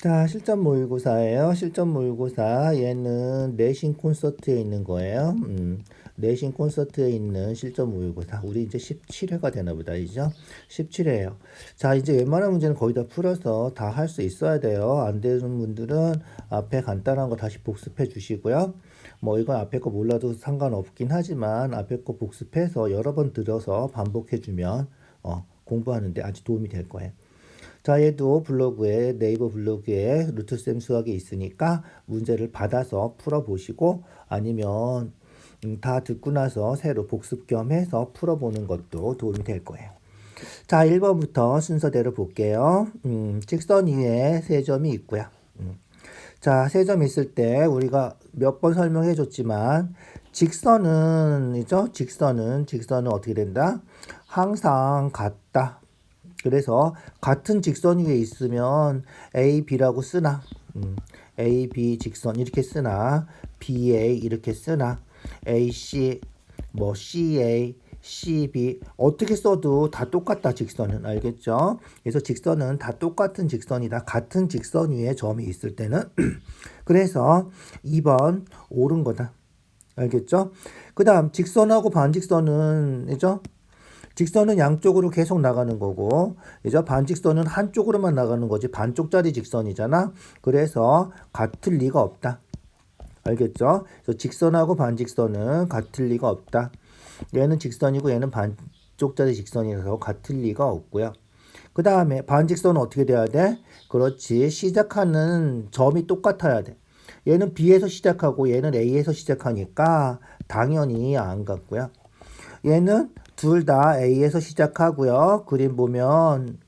자, 실전 모의고사예요. 실전 모의고사. 얘는 내신 콘서트에 있는 거예요. 내신 콘서트에 있는 실전 모의고사. 우리 이제 17회가 되나 보다, 이죠? 17회예요. 자, 이제 웬만한 문제는 거의 다 풀어서 다 할 수 있어야 돼요. 안 되는 분들은 앞에 간단한 거 다시 복습해 주시고요. 뭐 이건 앞에 거 몰라도 상관없긴 하지만 앞에 거 복습해서 여러 번 들어서 반복해 주면 공부하는데 아주 도움이 될 거예요. 자, 얘도 블로그에, 네이버 블로그에 루트쌤 수학이 있으니까 문제를 받아서 풀어보시고 아니면 다 듣고 나서 새로 복습 겸 해서 풀어보는 것도 도움이 될 거예요. 자, 1번부터 순서대로 볼게요. 직선 위에 세 점이 있고요. 자, 세 점 있을 때 우리가 몇 번 설명해 줬지만 직선은 직선은 어떻게 된다? 항상 같다. 그래서 같은 직선 위에 있으면 A, B라고 쓰나 A, B 직선 이렇게 쓰나 BA 이렇게 쓰나 AC 뭐 CA, CB 어떻게 써도 다 똑같다 직선은 알겠죠? 그래서 직선은 다 똑같은 직선이다. 같은 직선 위에 점이 있을 때는 그래서 2번 옳은 거다. 알겠죠? 그 다음 직선하고 반직선은 이죠? 직선은 양쪽으로 계속 나가는 거고, 이제 반직선은 한쪽으로만 나가는 거지. 반쪽짜리 직선이잖아. 그래서 같을 리가 없다. 알겠죠? 그래서 직선하고 반직선은 같을 리가 없다. 얘는 직선이고 얘는 반쪽짜리 직선이라서 같을 리가 없고요. 그 다음에 반직선은 어떻게 돼야 돼? 그렇지. 시작하는 점이 똑같아야 돼. 얘는 B에서 시작하고 얘는 A에서 시작하니까 당연히 안 같고요. 얘는 둘 다 A에서 시작하고요. 그림 보면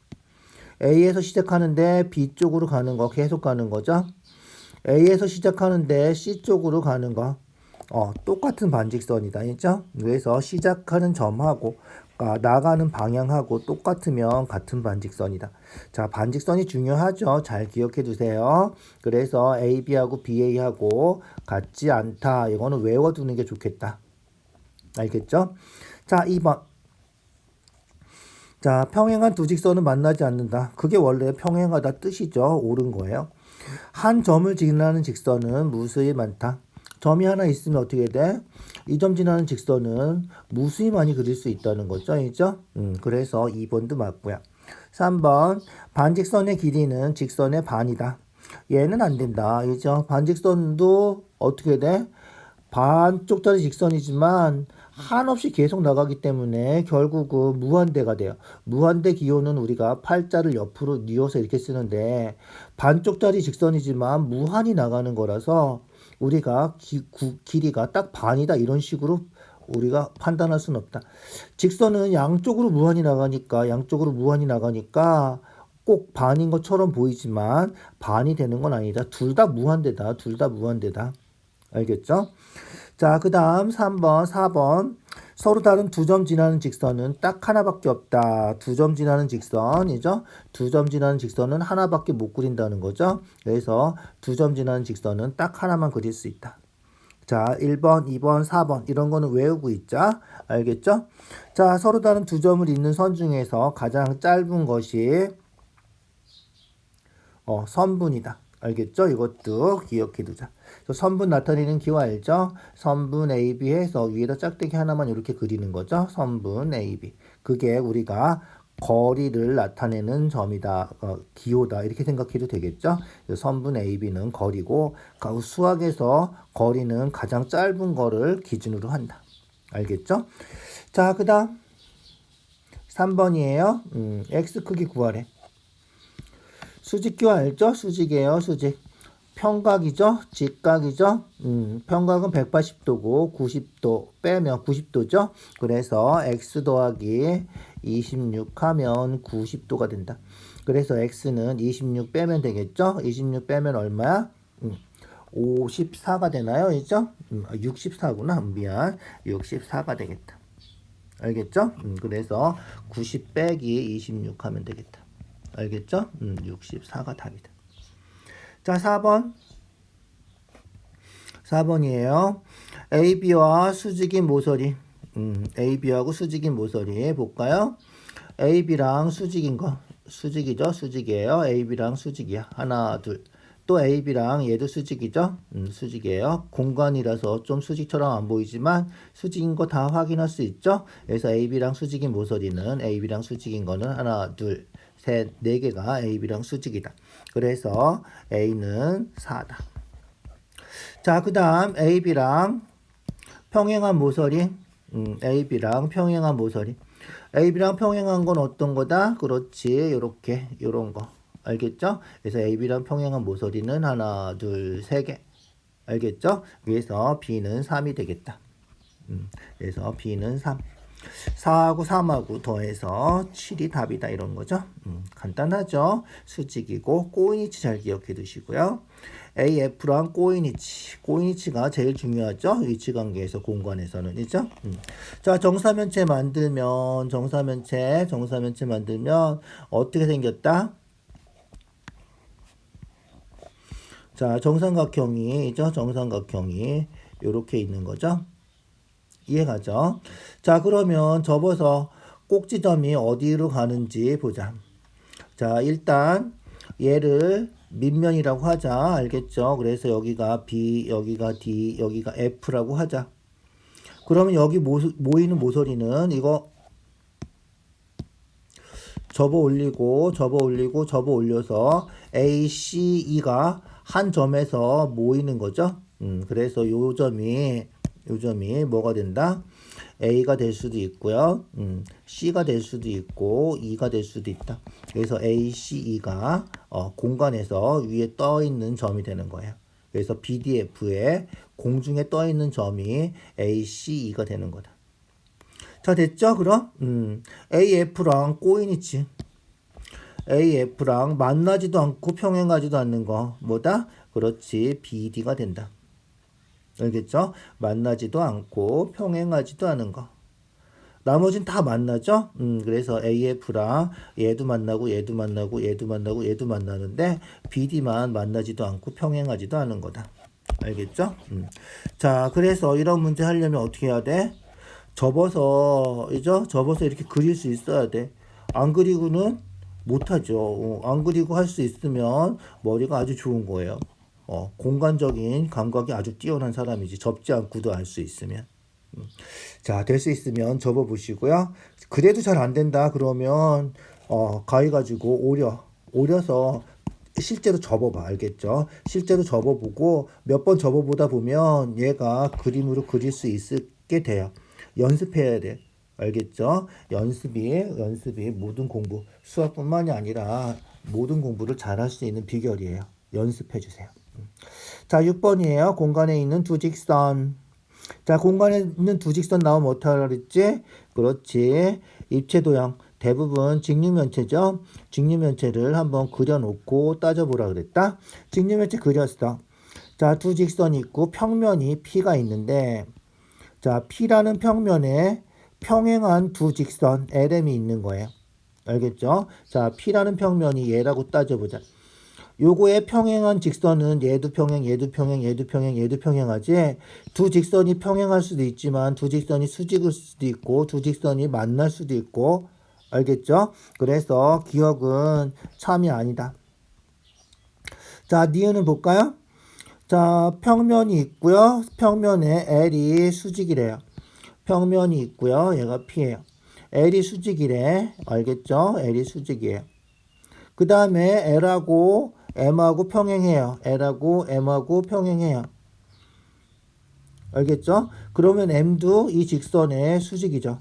A에서 시작하는데 B 쪽으로 가는 거 계속 가는 거죠. A에서 시작하는데 C 쪽으로 가는 거 똑같은 반직선이다. 그죠? 그래서 시작하는 점하고 나가는 방향하고 똑같으면 같은 반직선이다. 자, 반직선이 중요하죠. 잘 기억해 두세요. 그래서 AB하고 BA하고 같지 않다. 이거는 외워두는 게 좋겠다. 알겠죠? 자, 2번. 자, 평행한 두 직선은 만나지 않는다. 그게 원래 평행하다 뜻이죠. 옳은 거예요. 한 점을 지나는 직선은 무수히 많다. 점이 하나 있으면 어떻게 돼? 이 점 지나는 직선은 무수히 많이 그릴 수 있다는 거죠. 그죠? 그래서 2번도 맞고요. 3번. 반직선의 길이는 직선의 반이다. 얘는 안 된다. 그죠? 반직선도 어떻게 돼? 반쪽짜리 직선이지만 한없이 계속 나가기 때문에 결국은 무한대가 돼요. 무한대 기호는 우리가 팔자를 옆으로 뉘어서 이렇게 쓰는데 반쪽짜리 직선이지만 무한히 나가는 거라서 우리가 길이가 딱 반이다 이런 식으로 우리가 판단할 수는 없다. 직선은 양쪽으로 무한히 나가니까 꼭 반인 것처럼 보이지만 반이 되는 건 아니다. 둘 다 무한대다. 둘 다 무한대다. 알겠죠? 자, 그 다음 3번, 4번. 서로 다른 두 점 지나는 직선은 딱 하나밖에 없다. 두 점 지나는 직선이죠. 두 점 지나는 직선은 하나밖에 못 그린다는 거죠. 그래서 두 점 지나는 직선은 딱 하나만 그릴 수 있다. 자, 1번, 2번, 4번 이런 거는 외우고 있자. 알겠죠? 자, 서로 다른 두 점을 잇는 선 중에서 가장 짧은 것이 선분이다. 알겠죠? 이것도 기억해 두자. 선분 나타내는 기호 알죠? 선분 AB 해서 위에다 짝대기 하나만 이렇게 그리는 거죠. 선분 AB. 그게 우리가 거리를 나타내는 점이다. 기호다. 이렇게 생각해도 되겠죠? 선분 AB는 거리고 수학에서 거리는 가장 짧은 거를 기준으로 한다. 알겠죠? 자, 그 다음 3번이에요. X 크기 구하래. 수직교 알죠? 수직이에요, 수직. 평각이죠? 직각이죠? 평각은 180도고 90도 빼면 90도죠? 그래서 x 더하기 26 하면 90도가 된다. 그래서 x는 26 빼면 되겠죠? 26 빼면 얼마야? 54가 되나요? 그죠? 64구나. 미안. 64가 되겠다. 알겠죠? 그래서 90 빼기 26 하면 되겠다. 알겠죠? 64가 답이다. 자, 4번. 4번이에요. AB와 수직인 모서리. AB하고 수직인 모서리 볼까요? AB랑 수직인 거. 수직이죠. 수직이에요. AB랑 수직이야. 하나, 둘. 또 AB랑 얘도 수직이죠. 수직이에요. 공간이라서 좀 수직처럼 안 보이지만 수직인 거 다 확인할 수 있죠. 그래서 AB랑 수직인 모서리는 AB랑 수직인 거는 하나, 둘, 셋, 네 개가 AB랑 수직이다. 그래서 A는 4다. 자, 그 다음 AB랑 평행한 모서리. AB랑 평행한 모서리. AB랑 평행한 건 어떤 거다? 그렇지. 요렇게, 요런 거. 알겠죠? 그래서 AB랑 평행한 모서리는 하나, 둘, 세 개. 알겠죠? 그래서 B는 3이 되겠다. 그래서 B는 3. 4하고 3하고 더해서 7이 답이다. 이런 거죠. 간단하죠? 수직이고, 꼬인위치 잘 기억해 두시고요. AF랑 꼬인위치가 제일 중요하죠? 위치관계에서 공간에서는, 그죠? 자, 정사면체 만들면 어떻게 생겼다? 자, 정삼각형이죠? 정삼각형이 요렇게 있는 거죠? 이해가죠? 자, 그러면 접어서 꼭지점이 어디로 가는지 보자. 자, 일단 얘를 밑면이라고 하자. 알겠죠? 그래서 여기가 B, 여기가 D, 여기가 F라고 하자. 그러면 여기 모이는 모서리는 이거 접어 올려서 A, C, E가 한 점에서 모이는 거죠. 그래서 요 점이 뭐가 된다? A가 될 수도 있고요. C가 될 수도 있고 E가 될 수도 있다. 그래서 A, C, E가 공간에서 위에 떠 있는 점이 되는 거예요. 그래서 BDF에 공중에 떠 있는 점이 A, C, E가 되는 거다. 자, 됐죠? 그럼 AF랑 꼬인위치. AF랑 만나지도 않고 평행하지도 않는 거 뭐다? 그렇지. BD가 된다. 알겠죠? 만나지도 않고 평행하지도 않은 거. 나머지는 다 만나죠? 그래서 AF랑 얘도 만나고 얘도 만나는데 BD만 만나지도 않고 평행하지도 않은 거다. 알겠죠? 자, 그래서 이런 문제 하려면 어떻게 해야 돼? 접어서 이렇게 그릴 수 있어야 돼. 안 그리고는 못하죠. 안 그리고 할 수 있으면 머리가 아주 좋은 거예요. 공간적인 감각이 아주 뛰어난 사람이지. 접지 않고도 알 수 있으면. 자, 될 수 있으면 접어 보시고요. 그래도 잘 안 된다 그러면 가위 가지고 오려서 실제로 접어봐. 알겠죠? 실제로 접어보고 몇 번 접어보다 보면 얘가 그림으로 그릴 수 있게 돼요. 연습해야 돼. 알겠죠? 연습이 모든 공부, 수학뿐만이 아니라 모든 공부를 잘할 수 있는 비결이에요. 연습해 주세요. 자, 6번이에요. 공간에 있는 두 직선. 자, 공간에 있는 두 직선 나오면 어떡하라 그랬지? 그렇지. 입체도형. 대부분 직육면체죠. 직육면체를 한번 그려놓고 따져보라 그랬다. 직육면체 그렸어. 자, 두 직선이 있고 평면이 P가 있는데, 자, P라는 평면에 평행한 두 직선 LM이 있는 거예요. 알겠죠? 자, P라는 평면이 얘라고 따져보자. 요거에 평행한 직선은 얘도 평행하지. 두 직선이 평행할 수도 있지만 두 직선이 수직일 수도 있고 두 직선이 만날 수도 있고. 알겠죠? 그래서 기억은 참이 아니다. 자, 니은은 볼까요? 자, 평면이 있고요. 평면에 L이 수직이래요. 평면이 있고요. 얘가 P예요. L이 수직이래. 알겠죠? L이 수직이에요. 그 다음에 L하고 M하고 평행해요. L하고 M하고 평행해요. 알겠죠? 그러면 M도 이 직선의 수직이죠.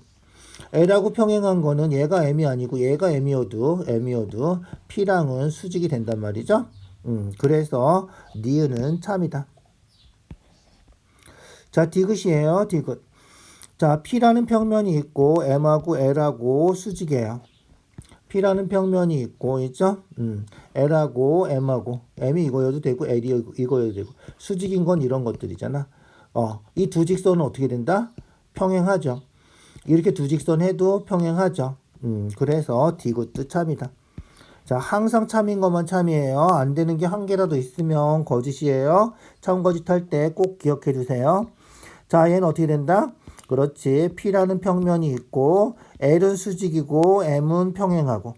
L하고 평행한 거는 얘가 M이 아니고 얘가 M이어도 P랑은 수직이 된단 말이죠. 그래서 니은은 참이다. 자, 디귿이에요. 디귿. 자, P라는 평면이 있고 M하고 L하고 수직이에요. P라는 평면이 있고 있죠? L하고 M하고 M이 이거여도 되고 L이 이거여도 되고 수직인 건 이런 것들이잖아. 이 두 직선은 어떻게 된다? 평행하죠. 이렇게 두 직선 해도 평행하죠. 그래서 디귿도 참이다. 자, 항상 참인 것만 참이에요. 안 되는 게 한 개라도 있으면 거짓이에요. 참거짓 할 때 꼭 기억해 주세요. 자, 얘는 어떻게 된다? 그렇지. P라는 평면이 있고 L은 수직이고 M은 평행하고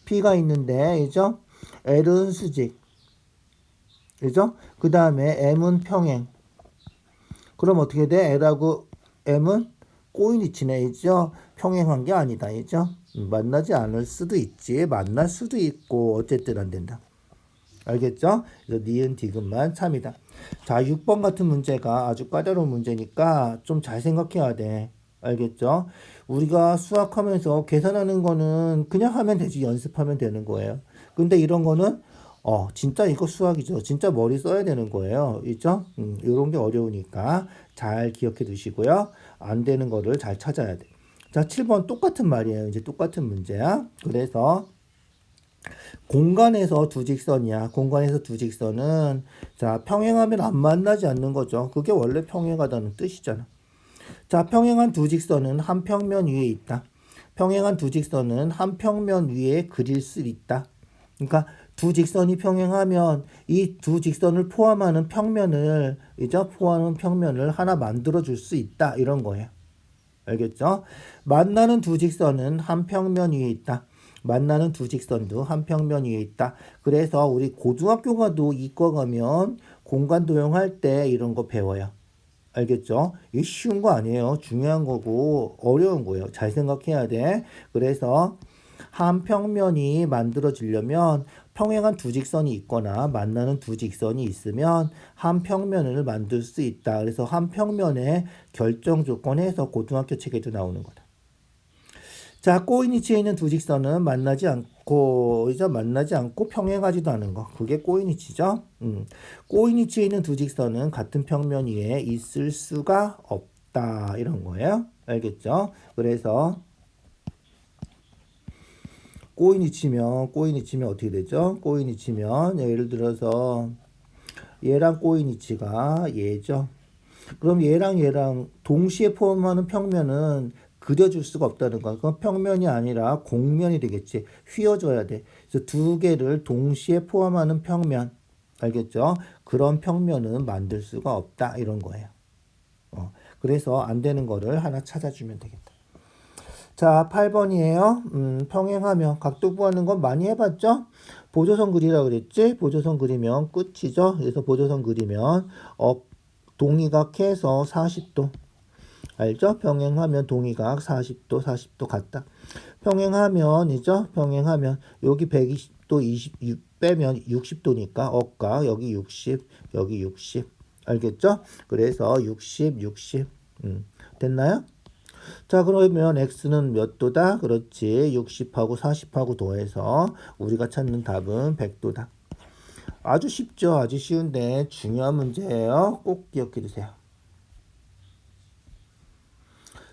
P가 있는데, 그죠? L은 수직. 그죠? 그 다음에 M은 평행. 그럼 어떻게 돼? L하고 M은 꼬인위치네, 그죠? 평행한 게 아니다, 그죠? 만나지 않을 수도 있지. 만날 수도 있고, 어쨌든 안 된다. 알겠죠? 그래서 니은 디귿만 참이다. 자, 6번 같은 문제가 아주 까다로운 문제니까 좀 잘 생각해야 돼. 알겠죠? 우리가 수학하면서 계산하는 거는 그냥 하면 되지, 연습하면 되는 거예요. 근데 이런 거는 진짜 이거 수학이죠. 진짜 머리 써야 되는 거예요. 있죠? 이런 게 어려우니까 잘 기억해 두시고요. 안 되는 거를 잘 찾아야 돼. 자, 7번 똑같은 말이에요. 이제 똑같은 문제야. 그래서 공간에서 두 직선이야. 공간에서 두 직선은 자, 평행하면 안 만나지 않는 거죠. 그게 원래 평행하다는 뜻이잖아. 자, 평행한 두 직선은 한 평면 위에 있다. 평행한 두 직선은 한 평면 위에 그릴 수 있다. 그러니까 두 직선이 평행하면 이 두 직선을 포함하는 평면을 이제 포함하는 평면을 하나 만들어 줄 수 있다. 이런 거예요. 알겠죠? 만나는 두 직선은 한 평면 위에 있다. 만나는 두 직선도 한 평면 위에 있다. 그래서 우리 고등학교 가도 이과 가면 공간 도형할 때 이런 거 배워요. 알겠죠? 이게 쉬운 거 아니에요. 중요한 거고 어려운 거예요. 잘 생각해야 돼. 그래서 한 평면이 만들어지려면 평행한 두 직선이 있거나 만나는 두 직선이 있으면 한 평면을 만들 수 있다. 그래서 한 평면의 결정 조건에서 고등학교 책에도 나오는 거다. 자, 꼬인위치에 있는 두 직선은 만나지 않고 평행하지도 않은 거. 그게 꼬인위치죠. 꼬인위치에 있는 두 직선은 같은 평면 위에 있을 수가 없다. 이런 거예요. 알겠죠? 그래서 꼬인위치면 어떻게 되죠? 꼬인위치면 예를 들어서 얘랑 꼬인위치가 얘죠. 그럼 얘랑 동시에 포함하는 평면은 그려줄 수가 없다는 거야. 그건 평면이 아니라 공면이 되겠지. 휘어줘야 돼. 그래서 두 개를 동시에 포함하는 평면. 알겠죠? 그런 평면은 만들 수가 없다. 이런 거예요. 그래서 안 되는 거를 하나 찾아주면 되겠다. 자, 8번이에요. 평행하면 각도 구하는 건 많이 해봤죠? 보조선 그리라 그랬지? 보조선 그리면 끝이죠? 그래서 보조선 그리면 동의각해서 40도. 알죠? 평행하면 동의각 40도 같다. 평행하면이죠? 평행하면 여기 120도 26 빼면 60도니까 억각 여기 60, 여기 60. 알겠죠? 그래서 60. 됐나요? 자, 그러면 x는 몇 도다? 그렇지. 60하고 40하고 더해서 우리가 찾는 답은 100도다. 아주 쉽죠? 아주 쉬운데 중요한 문제예요. 꼭 기억해 두세요.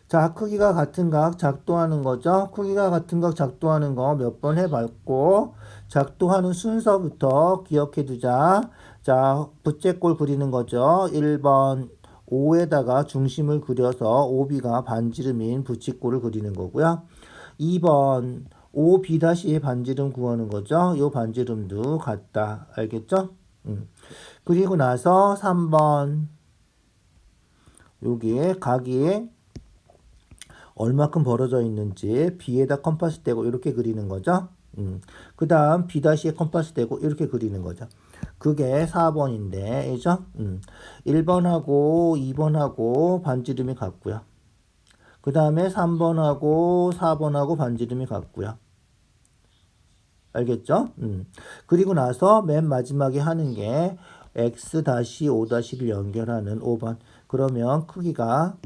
자, 크기가 같은 각 작도하는 거죠. 크기가 같은 각 작도하는 거 몇 번 해봤고 작도하는 순서부터 기억해 두자. 자, 부채꼴 그리는 거죠. 1번 5에다가 중심을 그려서 OB가 반지름인 부채꼴을 그리는 거고요. 2번 OB 다시 반지름 구하는 거죠. 요 반지름도 같다. 알겠죠? 그리고 나서 3번 여기에 각이 얼마큼 벌어져 있는지 B에다 컴파스 대고 이렇게 그리는 거죠. 그 다음 B-에 컴파스 대고 이렇게 그리는 거죠. 그게 4번인데, 그죠? 1번하고 2번하고 반지름이 같고요. 그 다음에 3번하고 4번하고 반지름이 같고요. 알겠죠? 그리고 나서 맨 마지막에 하는 게 X-O-를 연결하는 5번. 그러면 크기가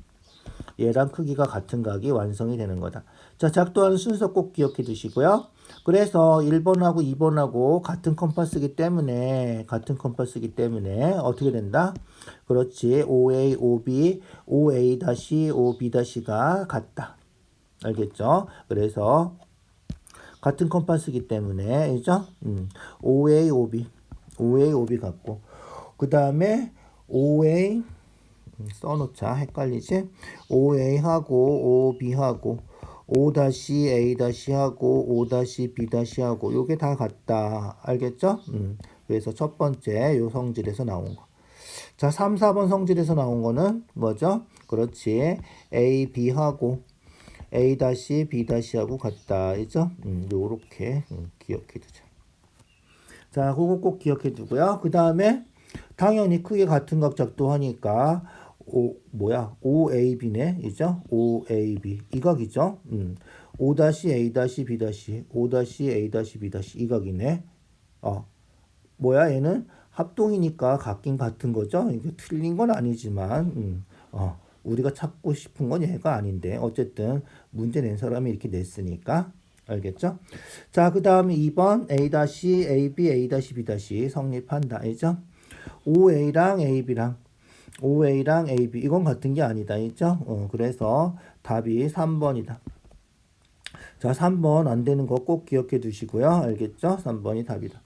얘랑 크기가 같은 각이 완성이 되는 거다. 자, 작도하는 순서 꼭 기억해 두시고요. 그래서 1번하고 2번하고 같은 컴파스이기 때문에 어떻게 된다? 그렇지. OA, OB, OA-OB-가 같다. 알겠죠? 그래서 같은 컴파스이기 때문에 그죠? OA, OB 같고 그 다음에 OA 써놓자. 헷갈리지? OA하고 OB하고 O-A-하고 O-B-하고 요게 다 같다. 알겠죠? 그래서 첫 번째 요 성질에서 나온 거. 자, 3, 4번 성질에서 나온 거는 뭐죠? 그렇지. A, B하고 A-B-하고 같다. 그죠? 요렇게 기억해 두자. 자, 그거 꼭 기억해 두고요. 그 다음에 당연히 크게 같은 각작도 하니까 OAB네. 이죠? OAB. 이 각이죠? O-A-B, O-A-B 이 각이네. 얘는 합동이니까 같긴 같은 거죠. 이게 틀린 건 아니지만, 우리가 찾고 싶은 건 얘가 아닌데, 어쨌든 문제 낸 사람이 이렇게 냈으니까. 알겠죠? 자, 그 다음에 2번 A-AB, A-B 성립한다. 알죠? OA랑 OA랑 AB 이건 같은 게 아니다. 있죠? 그래서 답이 3번이다. 자, 3번 안 되는 거 꼭 기억해 두시고요. 알겠죠? 3번이 답이다.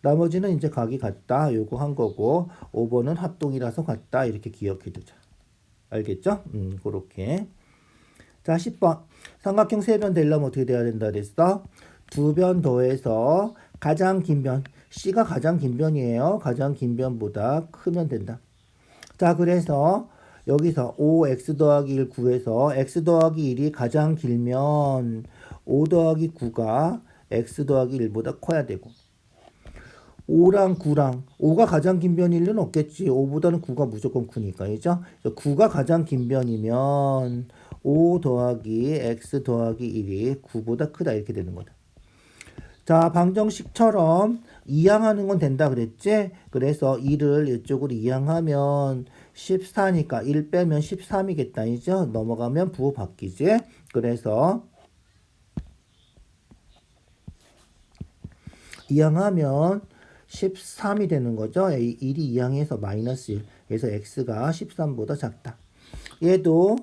나머지는 이제 각이 같다. 요거 한 거고 5번은 합동이라서 같다. 이렇게 기억해 두자. 알겠죠? 그렇게. 자, 10번. 삼각형 세 변 되려면 어떻게 돼야 된다 그랬어? 두 변 더해서 가장 긴 변. C가 가장 긴 변이에요. 가장 긴 변보다 크면 된다. 자, 그래서 여기서 5x 더하기 1 구해서 x 더하기 1이 가장 길면 5 더하기 9가 x 더하기 1보다 커야 되고 5랑 9랑 5가 가장 긴 변일 리는 없겠지. 5보다는 9가 무조건 크니까. 그죠? 9가 가장 긴 변이면 5 더하기 x 더하기 1이 9보다 크다 이렇게 되는 거다. 자, 방정식처럼 이항하는 건 된다 그랬지? 그래서 1을 이쪽으로 이항하면 14니까 1 빼면 13이겠다. 이죠? 넘어가면 부호 바뀌지? 그래서 이항하면 13이 되는 거죠. 1이 이항해서 마이너스 1. 그래서 x가 13보다 작다. 얘도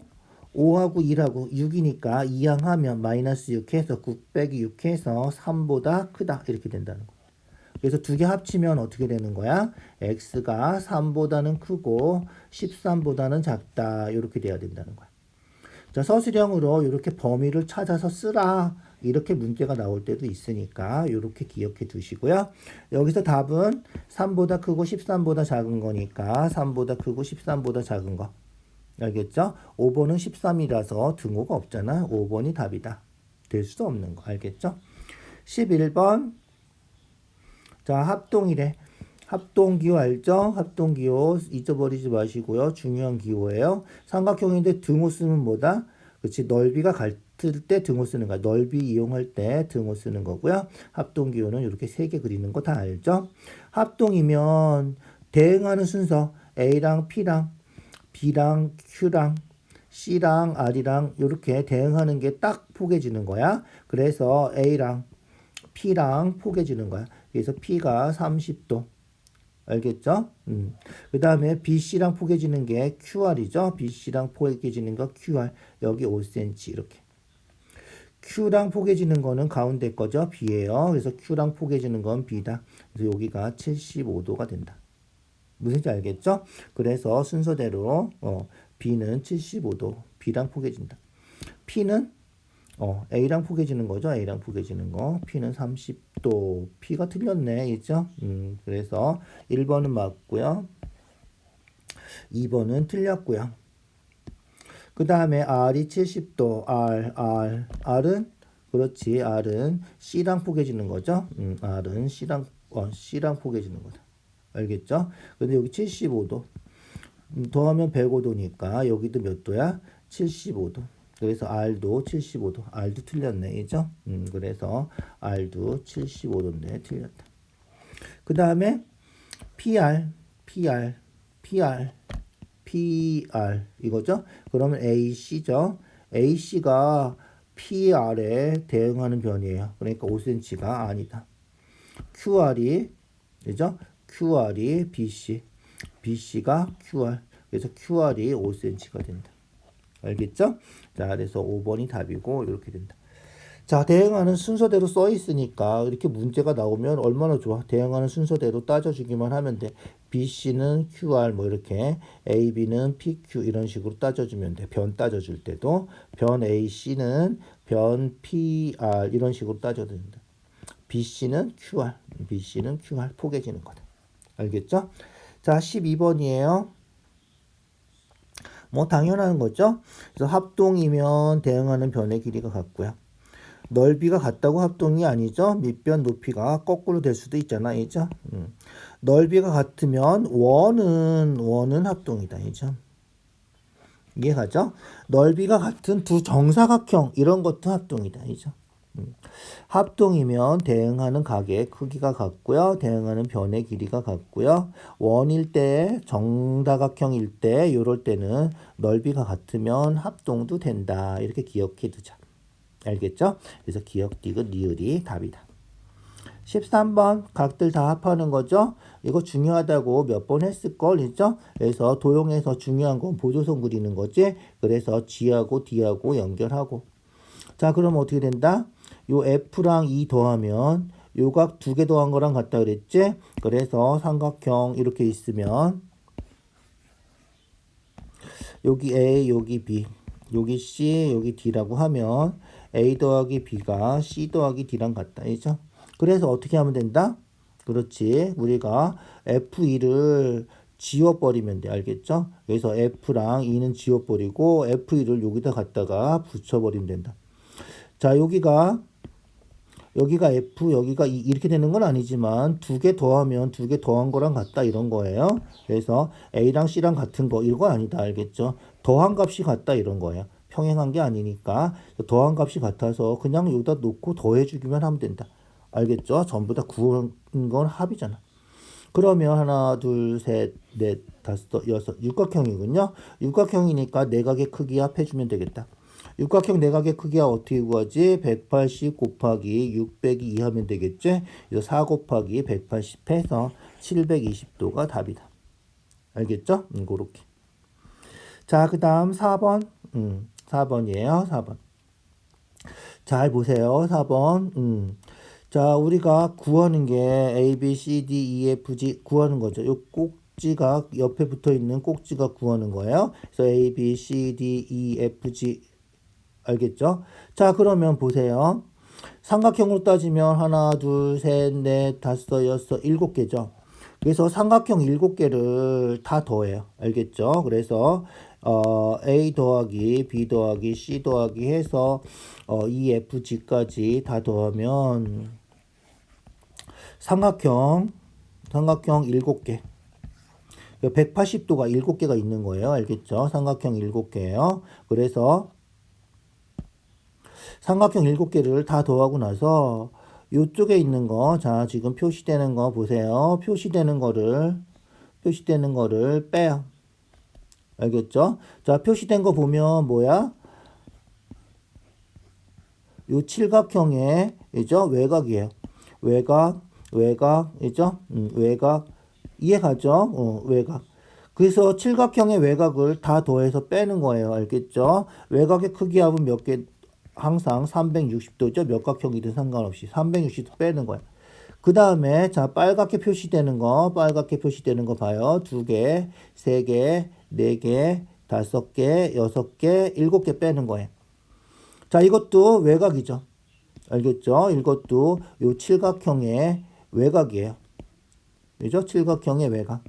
5하고 1하고 6이니까 이항하면 마이너스 6 해서 9 빼기 6 해서 3보다 크다. 이렇게 된다는 거. 그래서 두 개 합치면 어떻게 되는 거야? x가 3보다는 크고 13보다는 작다. 이렇게 돼야 된다는 거야. 자, 서술형으로 이렇게 범위를 찾아서 쓰라. 이렇게 문제가 나올 때도 있으니까 이렇게 기억해 두시고요. 여기서 답은 3보다 크고 13보다 작은 거니까 3보다 크고 13보다 작은 거. 알겠죠? 5번은 13이라서 등호가 없잖아. 5번이 답이다. 될 수도 없는 거. 알겠죠? 11번. 자, 합동이래. 합동기호 알죠? 합동기호 잊어버리지 마시고요. 중요한 기호예요. 삼각형인데 등호 쓰면 뭐다? 그렇지. 넓이가 같을 때 등호 쓰는 거야. 넓이 이용할 때 등호 쓰는 거고요. 합동기호는 이렇게 3개 그리는 거 다 알죠? 합동이면 대응하는 순서 A랑 P랑 B랑 Q랑 C랑 R이랑 이렇게 대응하는 게 딱 포개지는 거야. 그래서 A랑 P랑 포개지는 거야. 그래서 P가 30도. 알겠죠? 그 다음에 BC랑 포개지는 게 QR이죠. BC랑 포개지는 거 QR. 여기 5cm 이렇게. Q랑 포개지는 거는 가운데 거죠. B예요. 그래서 Q랑 포개지는 건 B다. 그래서 여기가 75도가 된다. 무슨지 알겠죠? 그래서 순서대로 B는 75도. B랑 포개진다. P는 A랑 포개지는 거죠. A랑 포개지는 거. P는 30도. P가 틀렸네. 있죠? 그래서 1번은 맞고요. 2번은 틀렸고요. 그 다음에 R이 70도. R은 그렇지. R은 C랑 포개지는 거죠. R은 C랑 포개지는 거다. 알겠죠? 근데 여기 75도. 더하면 105도니까 여기도 몇 도야? 75도. 그래서 R도 75도. R도 틀렸네. 이죠? 그래서 R도 75도인데 틀렸다. 그 다음에 PR 이거죠? 그러면 AC죠? AC가 PR에 대응하는 변이에요. 그러니까 5cm가 아니다. QR이 그죠? QR이 BC가 QR. 그래서 QR이 5cm가 된다. 알겠죠? 자, 그래서 5번이 답이고 이렇게 된다. 자, 대응하는 순서대로 써 있으니까 이렇게 문제가 나오면 얼마나 좋아. 대응하는 순서대로 따져주기만 하면 돼. BC는 QR 뭐 이렇게 AB는 PQ 이런 식으로 따져주면 돼. 변 따져줄 때도 변 AC는 변 PR 이런 식으로 따져도 된다. BC는 QR 포개지는 거다. 알겠죠? 자, 12번이에요. 뭐 당연한 거죠. 그래서 합동이면 대응하는 변의 길이가 같고요. 넓이가 같다고 합동이 아니죠. 밑변 높이가 거꾸로 될 수도 있잖아, 이죠. 넓이가 같으면 원은 합동이다, 이죠. 이해가죠? 넓이가 같은 두 정사각형 이런 것도 합동이다, 이죠. 합동이면 대응하는 각의 크기가 같고요. 대응하는 변의 길이가 같고요. 원일 때, 정다각형일 때, 요럴 때는 넓이가 같으면 합동도 된다. 이렇게 기억해 두자. 알겠죠? 그래서 기억, 디귿, 리을이 답이다. 13번 각들 다 합하는 거죠. 이거 중요하다고 몇 번 했을걸, 있죠? 그래서 도형에서 중요한 건 보조선 그리는 거지. 그래서 G하고 D하고 연결하고. 자, 그럼 어떻게 된다? 요 F랑 E 더하면 요 각 두 개 더한 거랑 같다 그랬지? 그래서 삼각형 이렇게 있으면 여기 A, 여기 B, 여기 C, 여기 D라고 하면 A 더하기 B가 C 더하기 D랑 같다. 이죠? 그래서 어떻게 하면 된다? 그렇지. 우리가 F2를 지워버리면 돼. 알겠죠? 그래서 F랑 E는 지워버리고 F2를 여기다 갖다가 붙여버리면 된다. 자, 여기가 F, 여기가 E 이렇게 되는 건 아니지만 두 개 더하면 두 개 더한 거랑 같다 이런 거예요. 그래서 A랑 C랑 같은 거 이거 아니다. 알겠죠? 더한 값이 같다 이런 거예요. 평행한 게 아니니까 더한 값이 같아서 그냥 여기다 놓고 더해주기만 하면 된다. 알겠죠? 전부 다 구한 건 합이잖아. 그러면 하나, 둘, 셋, 넷, 다섯, 여섯, 육각형이군요. 육각형이니까 내각의 크기 합해주면 되겠다. 육각형 내각의 크기가 어떻게 구하지? 180 곱하기 6 빼기 2 하면 되겠지? 그래서 4 곱하기 180 해서 720도가 답이다. 알겠죠? 그렇게. 자, 그 다음 4번. 4번이에요. 4번. 잘 보세요. 4번. 자, 우리가 구하는 게 A, B, C, D, E, F, G 구하는 거죠. 요 꼭지가 옆에 붙어 있는 꼭지가 구하는 거예요. 그래서 A, B, C, D, E, F, G 알겠죠? 자, 그러면 보세요. 삼각형으로 따지면 하나, 둘, 셋, 넷, 다섯, 여섯, 일곱 개죠. 그래서 삼각형 일곱 개를 다 더해요. 알겠죠? 그래서 A 더하기 B 더하기 C 더하기 해서 E, F, G까지 다 더하면 삼각형 7개. 180도가 7개가 있는 거예요. 알겠죠? 삼각형 7개예요. 그래서 삼각형 7개를 다 더하고 나서 이쪽에 있는 거, 자, 지금 표시되는 거 보세요. 표시되는 거를 빼요. 알겠죠? 자, 표시된 거 보면 뭐야? 요 칠각형의, 이죠? 외곽이에요. 외곽, 이죠? 외곽. 이해가죠? 외곽. 그래서 칠각형의 외곽을 다 더해서 빼는 거예요. 알겠죠? 외곽의 크기합은 몇 개? 항상 360도죠. 몇 각형이든 상관없이 360도 빼는 거야. 그 다음에 자 빨갛게 표시되는 거 봐요. 2개, 3개, 4개, 5개, 6개, 7개 빼는 거예요. 자 이것도 외곽이죠. 알겠죠? 이것도 요 칠각형의 외곽이에요. 그죠? 칠각형의 외곽.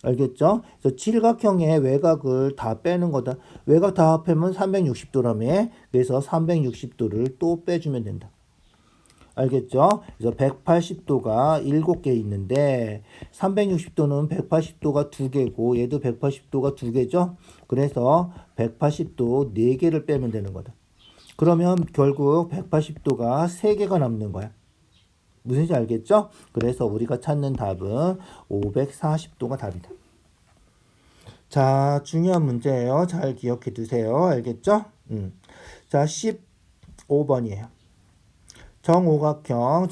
알겠죠? 그래서 칠각형의 외곽을 다 빼는 거다. 외곽 다 합하면 360도라며. 그래서 360도를 또 빼주면 된다. 알겠죠? 그래서 180도가 7개 있는데 360도는 180도가 2개고 얘도 180도가 2개죠? 그래서 180도 4개를 빼면 되는 거다. 그러면 결국 180도가 3개가 남는 거야. 무슨지 알겠죠? 그래서 우리가 찾는 답은 540도가 답이다. 자, 중요한 문제예요. 잘 기억해 두세요. 알겠죠? 자, 15번이에요. 정오각형,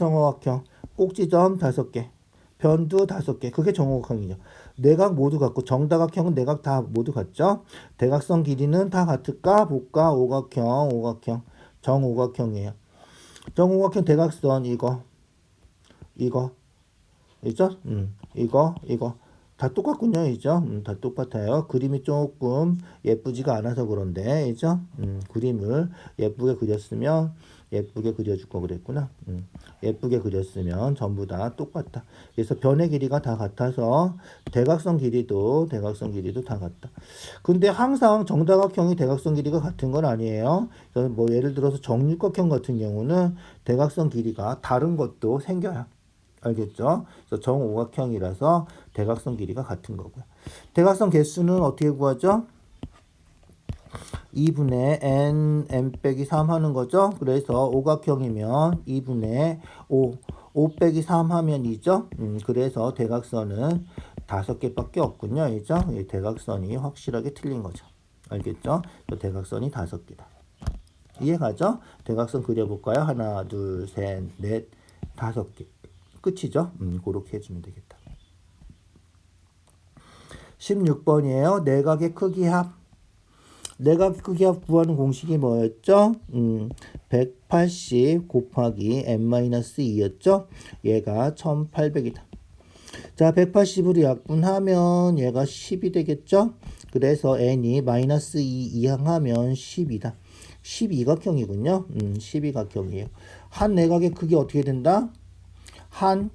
꼭지점 5개, 변두 5개. 그게 정오각형이죠. 내각 모두 같고 정다각형은 내각 다 모두 같죠? 대각선 길이는 다 같을까? 볼까? 오각형. 정오각형이에요. 정오각형 대각선 이거. 있죠? 이거. 다 똑같군요, 이죠? 다 똑같아요. 그림이 조금 예쁘지가 않아서 그런데, 이죠? 그림을 예쁘게 그렸으면 예쁘게 그려줄 거 그랬구나. 예쁘게 그렸으면 전부 다 똑같다. 그래서 변의 길이가 다 같아서 대각선 길이도 다 같다. 근데 항상 정다각형이 대각선 길이가 같은 건 아니에요. 그래서 뭐 예를 들어서 정육각형 같은 경우는 대각선 길이가 다른 것도 생겨요. 알겠죠? 그래서 정오각형이라서 대각선 길이가 같은 거고요. 대각선 개수는 어떻게 구하죠? 2분의 n 빼기 3 하는 거죠. 그래서 오각형이면 2분의 5 빼기 3 하면 2죠. 그래서 대각선은 5개밖에 없군요. 이죠? 이 대각선이 확실하게 틀린 거죠. 알겠죠? 대각선이 5개다. 이해가죠? 대각선 그려볼까요? 하나, 둘, 셋, 넷, 5개. 끝이죠? 그렇게 해주면 되겠다. 16번이에요. 내각의 크기 합. 내각 크기 합 구하는 공식이 뭐였죠? 180 곱하기 n-2였죠? 얘가 1800이다. 자, 180으로 약분하면 얘가 10이 되겠죠? 그래서 n이 마이너스 2 이항하면 10이다. 12각형이군요. 12각형이에요. 한 내각의 크기 어떻게 된다? 한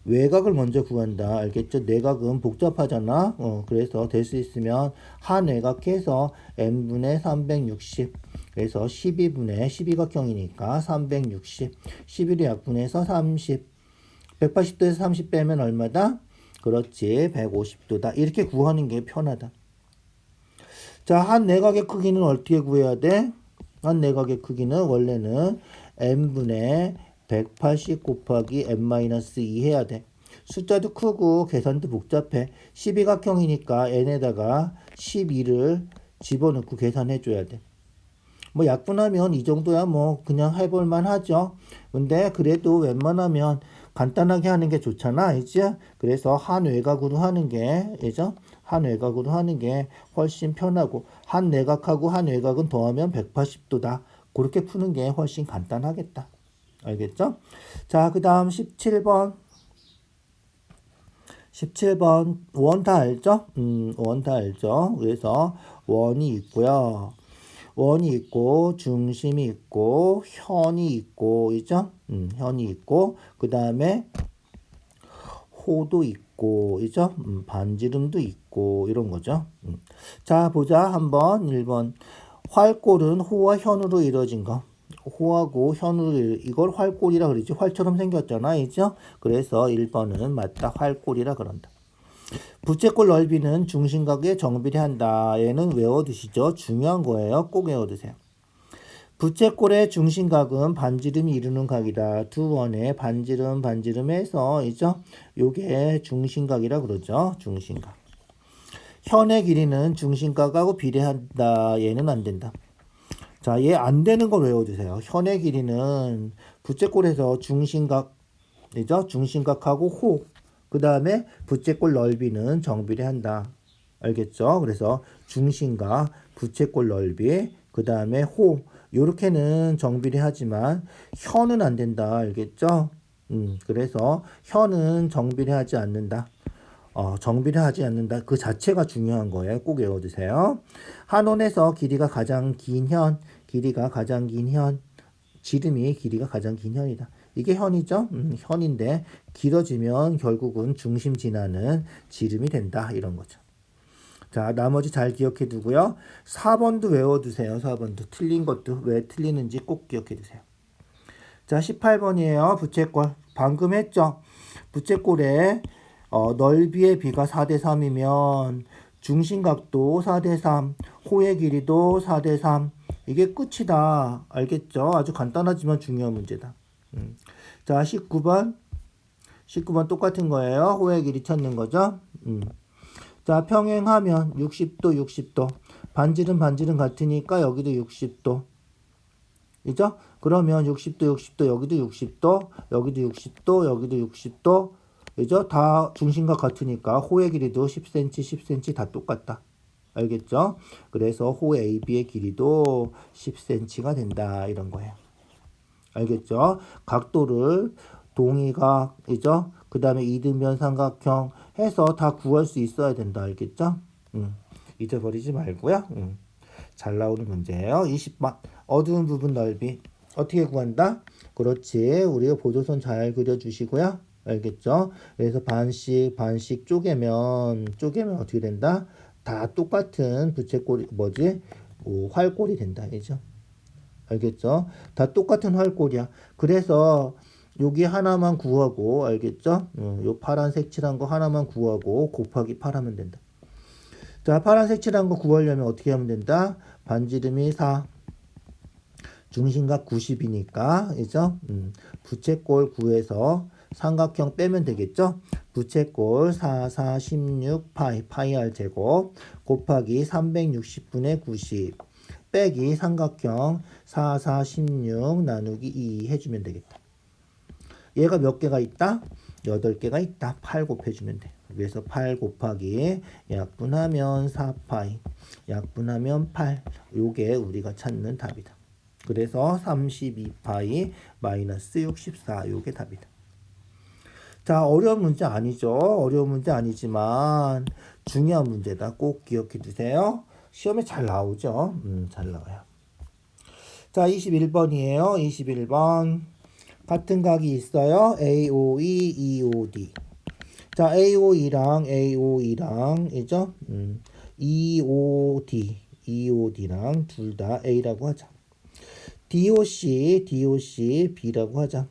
외곽을 먼저 구한다. 알겠죠? 내각은 복잡하잖아. 그래서 될 수 있으면 한 외곽해서 n분의 360. 그래서 12분의 12각형이니까 360. 11을 약분해서 30. 180도에서 30 빼면 얼마다? 그렇지. 150도다. 이렇게 구하는 게 편하다. 자, 한 내각의 크기는 어떻게 구해야 돼? 한 내각의 크기는 원래는 n분의 180 곱하기 n-2 해야 돼. 숫자도 크고 계산도 복잡해. 12각형이니까 n에다가 12를 집어넣고 계산해 줘야 돼. 뭐 약분하면 이 정도야 뭐 그냥 해볼만 하죠. 근데 그래도 웬만하면 간단하게 하는 게 좋잖아. 이제 그래서 한 외곽으로 하는 게, 이죠? 한 외곽으로 하는 게 훨씬 편하고, 한 내각하고 한 외곽은 더하면 180도다. 그렇게 푸는 게 훨씬 간단하겠다. 알겠죠? 자, 그 다음 17번. 17번. 원 다 알죠? 원 다 알죠? 그래서 원이 있고요. 원이 있고, 중심이 있고, 현이 있고, 있죠? 현이 있고, 그 다음에 호도 있고, 있죠? 반지름도 있고, 이런 거죠. 자, 보자. 한번 1번. 활골은 호와 현으로 이루어진 거. 호하고 현으로 이걸 활골이라 그러지. 활처럼 생겼잖아. 이죠? 그래서 1번은 맞다. 활골이라 그런다. 부채꼴 넓이는 중심각에 정비례한다. 얘는 외워두시죠. 중요한 거예요. 꼭 외워두세요. 부채꼴의 중심각은 반지름이 이루는 각이다. 두 원의 반지름해서 있죠? 요게 중심각이라 그러죠. 중심각. 현의 길이는 중심각하고 비례한다. 얘는 안 된다. 자, 얘 안 되는 걸 외워주세요. 현의 길이는 부채꼴에서 중심각, 이죠? 중심각하고 호. 그 다음에 부채꼴 넓이는 정비례한다. 알겠죠? 그래서 중심각, 부채꼴 넓이, 그 다음에 호. 요렇게는 정비례하지만 현은 안 된다. 알겠죠? 그래서 현은 정비례하지 않는다. 정비례하지 않는다. 그 자체가 중요한 거예요. 꼭 외워두세요. 한원에서 길이가 가장 긴 현, 지름이 길이가 가장 긴 현이다. 이게 현이죠? 현인데 길어지면 결국은 중심 지나는 지름이 된다. 이런 거죠. 자, 나머지 잘 기억해 두고요. 4번도 외워두세요. 4번도. 틀린 것도 왜 틀리는지 꼭 기억해 두세요. 자, 18번이에요. 부채꼴. 방금 했죠? 부채꼴의 넓이의 비가 4대3이면 중심각도 4대3, 호의 길이도 4대3. 이게 끝이다. 알겠죠? 아주 간단하지만 중요한 문제다. 자, 19번. 19번 똑같은 거예요. 호의 길이 찾는 거죠. 자, 평행하면 60도, 60도. 반지름 같으니까 여기도 60도. 이죠? 그러면 60도, 60도, 여기도 60도, 여기도 60도, 여기도 60도. 이죠? 다 중심각 같으니까 호의 길이도 10cm, 10cm 다 똑같다. 알겠죠? 그래서 호 AB의 길이도 10cm가 된다. 이런 거예요. 알겠죠? 각도를 동의각이죠? 그 다음에 이등변 삼각형 해서 다 구할 수 있어야 된다. 알겠죠? 잊어버리지 말고요. 잘 나오는 문제예요. 20번. 어두운 부분 넓이. 어떻게 구한다? 그렇지. 우리가 보조선 잘 그려주시고요. 알겠죠? 그래서 반씩 쪼개면 어떻게 된다? 다 똑같은 부채꼴이 뭐지? 활꼴이 된다. 알죠? 알겠죠? 다 똑같은 활꼴이야. 그래서 여기 하나만 구하고 알겠죠? 요 파란색 칠한 거 하나만 구하고 곱하기 8 하면 된다. 자, 파란색 칠한 거 구하려면 어떻게 하면 된다? 반지름이 4, 중심각 90이니까, 그죠? 부채꼴 구해서 삼각형 빼면 되겠죠? 부채꼴 4, 4, 16, 파이 r 제곱 곱하기 360분의 90 빼기 삼각형 4, 4, 16 나누기 2 해주면 되겠다. 얘가 몇 개가 있다? 8개가 있다. 8 곱해주면 돼. 그래서 8 곱하기 약분하면 4파이 약분하면 8 요게 우리가 찾는 답이다. 그래서 32파이 마이너스 64 요게 답이다. 자, 어려운 문제 아니죠. 어려운 문제 아니지만 중요한 문제다. 꼭 기억해 두세요. 시험에 잘 나오죠. 잘 나와요. 자, 21번이에요. 21번. 같은 각이 있어요. AOE, EOD. 자, AOE랑 이죠? EOD랑 둘 다 A라고 하자. DOC, B라고 하자.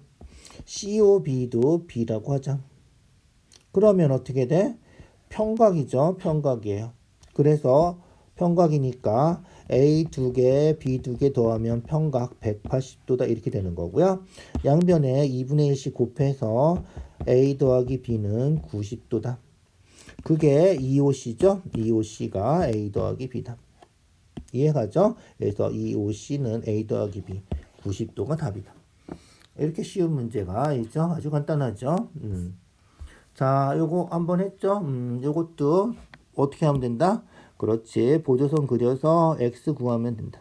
COB도 B라고 하자. 그러면 어떻게 돼? 평각이죠. 평각이에요. 그래서 평각이니까 A 2개, B 2개 더하면 평각 180도다 이렇게 되는 거고요. 양변에 2분의 1씩 곱해서 A 더하기 B는 90도다. 그게 EOC죠. EOC가 A 더하기 B다. 이해가죠? 그래서 EOC는 A 더하기 B 90도가 답이다. 이렇게 쉬운 문제가 있죠. 아주 간단하죠. 자, 요거 한번 했죠. 요것도 어떻게 하면 된다? 그렇지. 보조선 그려서 x 구하면 된다.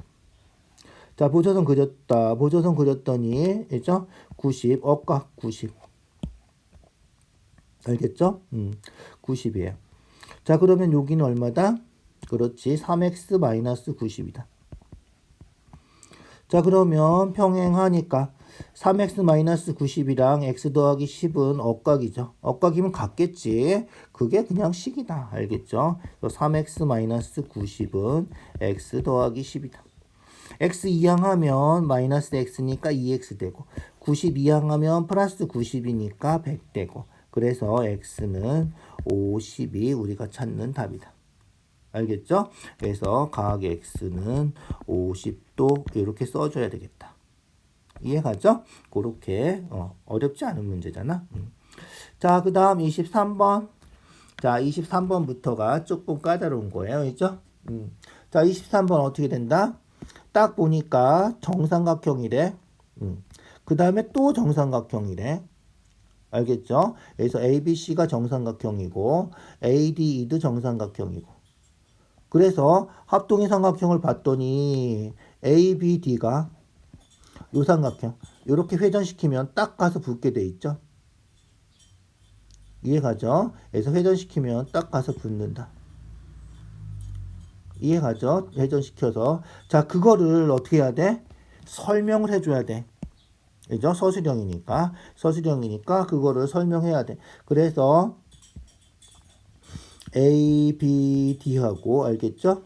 자, 보조선 그렸다. 보조선 그렸더니 있죠? 90, 억각 90. 알겠죠? 90이에요. 자, 그러면 여기는 얼마다? 그렇지. 3x 마이너스 90이다. 자, 그러면 평행하니까 3x 마이너스 90이랑 x 더하기 10은 억각이죠. 억각이면 같겠지. 그게 그냥 식이다. 알겠죠? 3x 마이너스 90은 x 더하기 10이다. x 이항하면 마이너스 x니까 2x 되고 90 이항하면 플러스 90이니까 100 되고 그래서 x는 50이 우리가 찾는 답이다. 알겠죠? 그래서 가하기 x는 50도 이렇게 써줘야 되겠다. 이해가죠? 그렇게 어렵지 않은 문제잖아. 자, 그 다음 23번. 자, 23번부터가 조금 까다로운 거예요. 그죠? 자, 23번 어떻게 된다? 딱 보니까 정삼각형이래. 그 다음에 또 정삼각형이래. 알겠죠? 그래서 ABC가 정삼각형이고 ADE도 정삼각형이고 그래서 합동의 삼각형을 봤더니 ABD가 요 삼각형 이렇게 회전시키면 딱 가서 붙게 돼 있죠. 이해가죠? 그래서 회전시키면 딱 가서 붙는다. 이해가죠? 회전시켜서 자 그거를 어떻게 해야 돼? 설명을 해줘야 돼. 그죠? 서술형이니까 그거를 설명해야 돼. 그래서 A, B, D하고 알겠죠?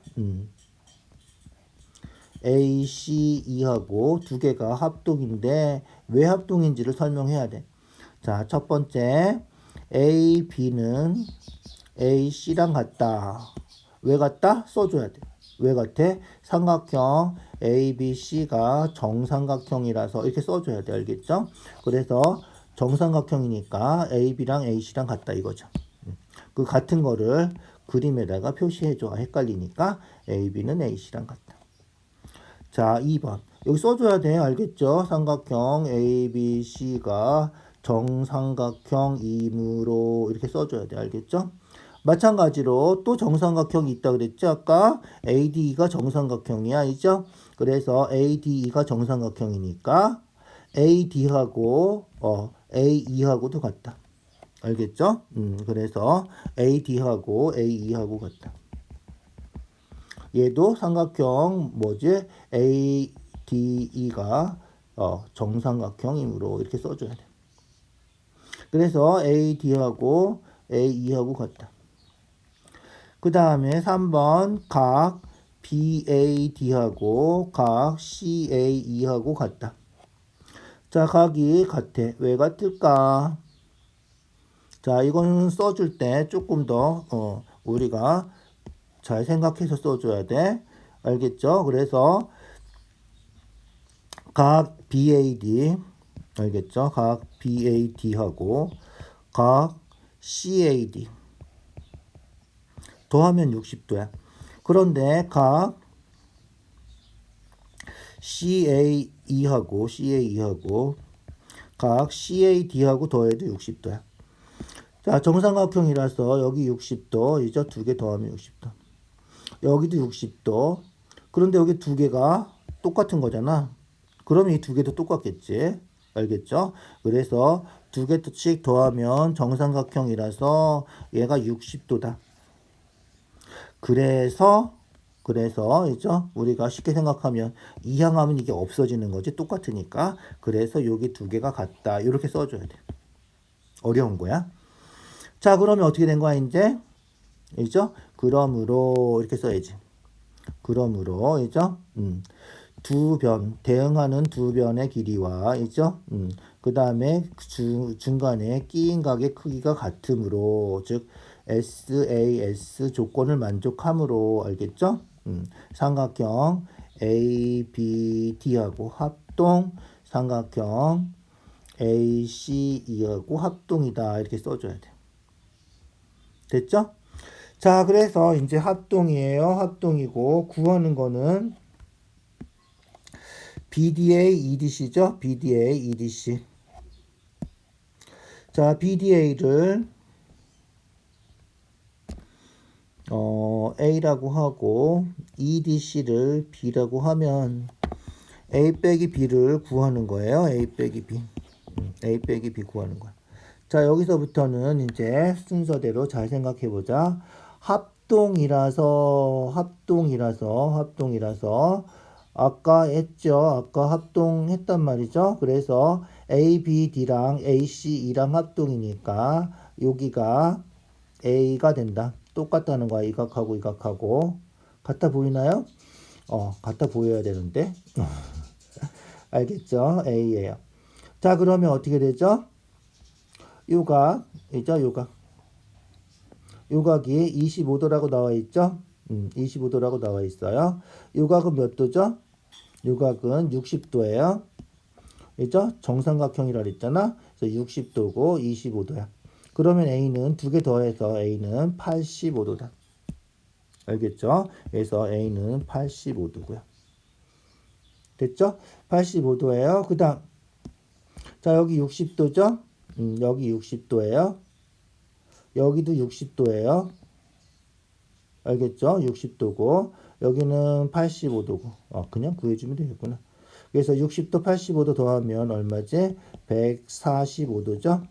A, C, E하고 두 개가 합동인데 왜 합동인지를 설명해야 돼. 자, 첫 번째 A, B는 A, C랑 같다. 왜 같다? 써줘야 돼. 왜 같아? 삼각형 A, B, C가 정삼각형이라서 이렇게 써줘야 돼. 알겠죠? 그래서 정삼각형이니까 A, B랑 A, C랑 같다 이거죠. 그 같은 거를 그림에다가 표시해줘. 헷갈리니까 A, B는 A, C랑 같다. 자, 2번. 여기 써줘야 돼. 알겠죠? 삼각형 A, B, C가 정삼각형이므로 이렇게 써줘야 돼. 알겠죠? 마찬가지로 또 정삼각형이 있다 그랬죠? 아까 ADE가 정삼각형이야. 알죠? 그래서 ADE가 정삼각형이니까 AD하고 AE하고도 같다. 알겠죠? 그래서 AD하고 AE하고 같다. 얘도 삼각형 뭐지? ADE가 정삼각형이므로 이렇게 써줘야 돼. 그래서 AD하고 AE하고 같다. 그 다음에 3번 각 BAD하고 각 CAE하고 같다. 자, 각이 같아. 왜 같을까? 자, 이거는 써줄 때 조금 더 우리가 잘 생각해서 써줘야 돼. 알겠죠? 그래서 각 BAD 알겠죠? 각 BAD하고 각 CAD 더하면 60도야. 그런데 각 CAE하고 각 CAD하고 더해도 60도야. 자, 정삼각형이라서 여기 60도, 이제 두 개 더하면 60도. 여기도 60도. 그런데 여기 두 개가 똑같은 거잖아. 그러면 이 두 개도 똑같겠지. 알겠죠? 그래서 두 개씩 더하면 정삼각형이라서 얘가 60도다. 그래서 있죠? 우리가 쉽게 생각하면 이항하면 이게 없어지는 거지. 똑같으니까. 그래서 여기 두 개가 같다. 이렇게 써줘야 돼. 어려운 거야. 자, 그러면 어떻게 된 거야, 이제? 있죠? 그러므로 이렇게 써야지. 그러므로 있죠? 두 변, 대응하는 두 변의 길이와 있죠? 그 다음에 중간에 끼인 각의 크기가 같으므로, 즉 SAS 조건을 만족함으로, 알겠죠? 삼각형 ABD하고 합동, 삼각형 ACE하고 합동이다. 이렇게 써줘야 돼. 됐죠? 자, 그래서 이제 합동이에요. 합동이고 구하는 거는 BDA, EDC죠? BDA, EDC. 자, BDA를 A라고 하고 EDC를 B라고 하면 A 빼기 B를 구하는 거예요. A 빼기 B. A 빼기 B 구하는 거야. 자, 여기서부터는 이제 순서대로 잘 생각해 보자. 합동이라서 아까 했죠. 아까 합동했단 말이죠. 그래서 ABD랑 ACE랑 합동이니까 여기가 A가 된다. 똑같다는 거야. 이 각하고 이 각하고. 같아 보이나요? 같아 보여야 되는데. 알겠죠? A예요. 자, 그러면 어떻게 되죠? 요각이죠, 요각. 요각이 25도라고 나와 있죠? 25도라고 나와 있어요. 요각은 몇 도죠? 요각은 60도예요. 그죠? 정삼각형이라 그랬잖아. 그래서 60도고 25도야. 그러면 A는 두 개 더해서 A는 85도다. 알겠죠? 그래서 A는 85도고요. 됐죠? 85도예요. 그 다음 자, 여기 60도죠? 여기 60도예요. 여기도 60도예요. 알겠죠? 60도고 여기는 85도고 그냥 구해주면 되겠구나. 그래서 60도 85도 더하면 얼마지? 145도죠?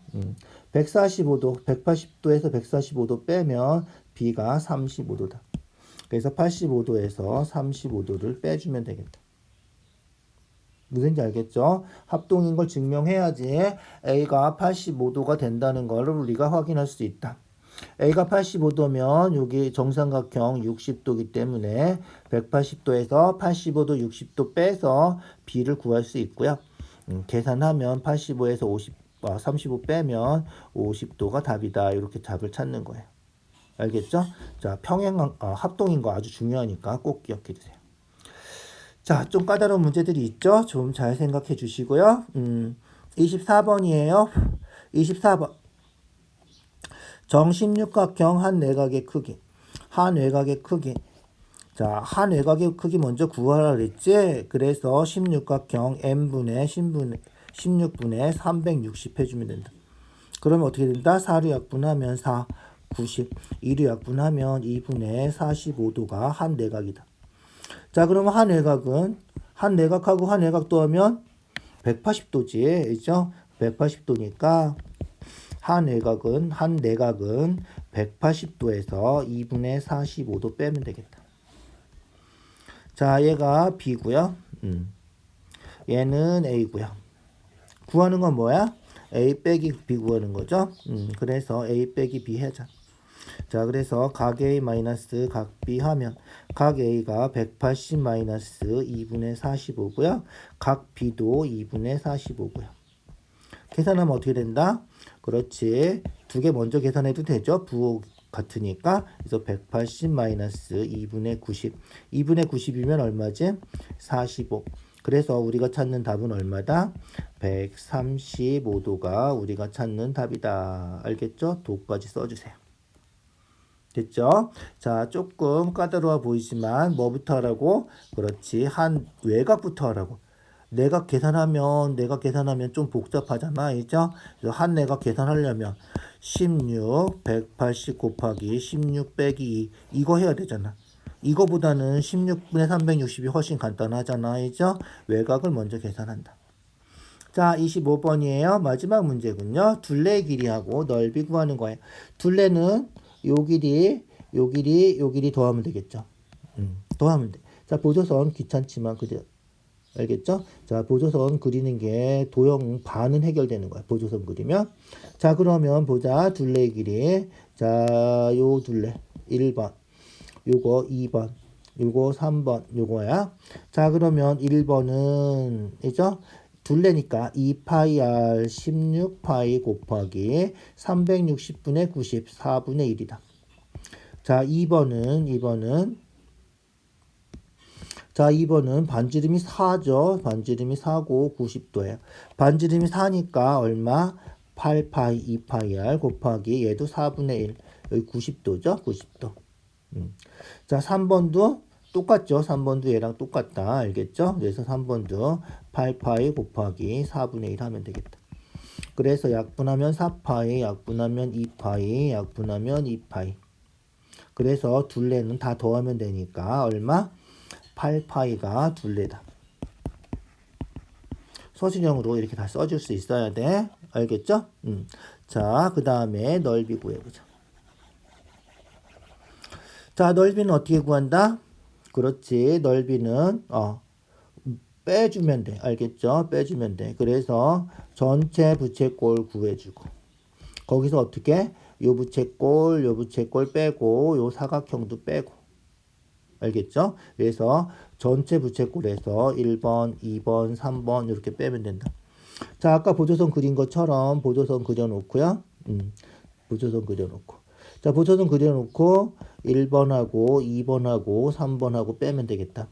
145도 180도에서 145도 빼면 B가 35도다. 그래서 85도에서 35도를 빼주면 되겠다. 무슨지 알겠죠? 합동인 걸 증명해야지 A가 85도가 된다는 걸 우리가 확인할 수 있다. A가 85도면 여기 정삼각형 60도이기 때문에 180도에서 85도 60도 빼서 B를 구할 수 있고요. 계산하면 85에서 35 빼면 50도가 답이다. 이렇게 답을 찾는 거예요. 알겠죠? 자, 합동인 거 아주 중요하니까 꼭 기억해 주세요. 자, 좀 까다로운 문제들이 있죠? 좀 잘 생각해 주시고요. 24번이에요. 24번. 정십육각형 한 외곽의 크기. 한 외곽의 크기. 자, 한 외곽의 크기 먼저 구하라 그랬지? 그래서 16각형 n분의 16분의 360 해주면 된다. 그러면 어떻게 된다? 4를 약분하면 4, 90. 2를 약분하면 2분의 45도가 한 내각이다. 자, 그러면 한 외곽은 한 내각하고 한 외곽 더하면 180도지. 그죠? 180도니까 한 내각은 180도에서 2분의 45도 빼면 되겠다. 자, 얘가 B고요. 얘는 A고요. 구하는 건 뭐야? A 빼기 B 구하는 거죠. 그래서 A 빼기 B 해자. 자, 그래서 각 A 마이너스 각 B 하면 각 A가 180 마이너스 2분의 45고요. 각 B도 2분의 45고요. 계산하면 어떻게 된다? 그렇지. 두 개 먼저 계산해도 되죠. 부호 같으니까. 그래서 180 마이너스 2분의 90. 2분의 90이면 얼마지? 45. 그래서 우리가 찾는 답은 얼마다? 135도가 우리가 찾는 답이다. 알겠죠? 도까지 써주세요. 됐죠? 자, 조금 까다로워 보이지만 뭐부터 하라고? 그렇지. 한 외곽부터 하라고. 내각 계산하면 좀 복잡하잖아. 그죠? 그래서 한 내각 계산하려면 16, 180 곱하기 16 빼기 2 이거 해야 되잖아. 이거보다는 16분의 360이 훨씬 간단하잖아. 그죠? 외곽을 먼저 계산한다. 자, 25번이에요. 마지막 문제군요. 둘레의 길이하고 넓이 구하는 거예요. 둘레는 요 길이 더하면 되겠죠. 더하면 돼. 자, 보조선 귀찮지만 그죠? 알겠죠? 자, 보조선 그리는 게 도형 반은 해결되는 거야. 보조선 그리면. 자, 그러면 보자. 둘레의 길이. 자, 요 둘레 1번. 요거 2번. 요거 3번. 요거야. 자, 그러면 1번은 이죠? 둘레니까 2파이 r 16파이 곱하기 360분의 90 4분의 1이다. 자, 2번은 반지름이 4죠. 반지름이 4고 90도예요. 반지름이 4니까 얼마? 8파이 2파이 r 곱하기 얘도 4분의 1. 여기 90도죠. 90도. 자, 3번도 똑같죠. 3번도 얘랑 똑같다. 알겠죠? 그래서 3번도 8파이 곱하기 4분의 1 하면 되겠다. 그래서 약분하면 4파이, 약분하면 2파이, 약분하면 2파이. 그래서 둘레는 다 더하면 되니까 얼마? 8파이가 둘레다. 서술형으로 이렇게 다 써줄 수 있어야 돼. 알겠죠? 자, 그 다음에 넓이 구해보자. 자, 넓이는 어떻게 구한다? 그렇지. 넓이는 빼주면 돼. 알겠죠? 빼주면 돼. 그래서 전체 부채꼴 구해주고 거기서 어떻게? 요 부채꼴 빼고 요 사각형도 빼고. 알겠죠? 그래서 전체 부채꼴에서 1번, 2번, 3번 이렇게 빼면 된다. 자, 아까 보조선 그린 것처럼 보조선 그려놓고요. 보조선 그려놓고. 자, 보조선 그려놓고 1번하고 2번하고 3번하고 빼면 되겠다.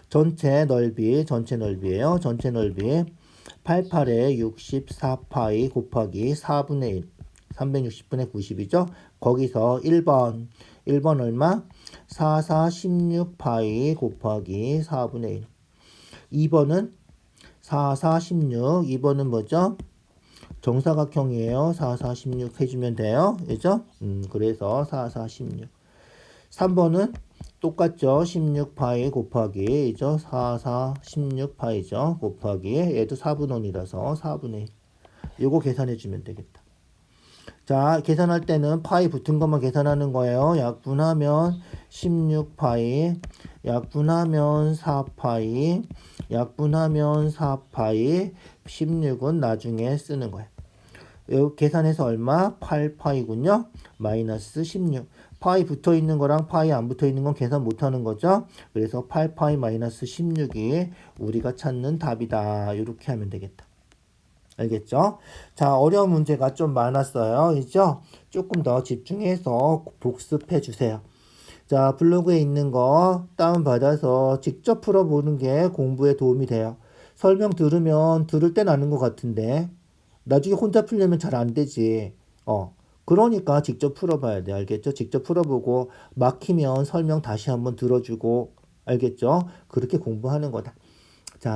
전체 넓이에요. 전체 넓이 88에 64파이 곱하기 4분의 1. 360분의 90이죠. 거기서 1번 얼마? 16파이 곱하기 4분의 1. 2번은 16. 2번은 뭐죠? 정사각형이에요. 16 해주면 돼요. 그죠? 그래서 16. 3번은 똑같죠. 16파이 곱하기 이죠. 16파이죠. 곱하기 얘도 4분의 1이라서 4분의 1. 요거 계산해 주면 되겠다. 자, 계산할 때는 파이 붙은 것만 계산하는 거예요. 약분하면 16파이, 약분하면 4파이, 약분하면 4파이, 16은 나중에 쓰는 거예요. 여기 계산해서 얼마? 8파이군요. 마이너스 16. 파이 붙어 있는 거랑 파이 안 붙어 있는 건 계산 못 하는 거죠. 그래서 8파이 마이너스 16이 우리가 찾는 답이다. 이렇게 하면 되겠다. 알겠죠? 자, 어려운 문제가 좀 많았어요. 그죠? 조금 더 집중해서 복습해 주세요. 자, 블로그에 있는 거 다운받아서 직접 풀어보는 게 공부에 도움이 돼요. 설명 들으면 들을 땐 아는 것 같은데 나중에 혼자 풀려면 잘 안 되지. 그러니까 직접 풀어봐야 돼. 알겠죠? 직접 풀어보고 막히면 설명 다시 한번 들어주고 알겠죠? 그렇게 공부하는 거다. 자.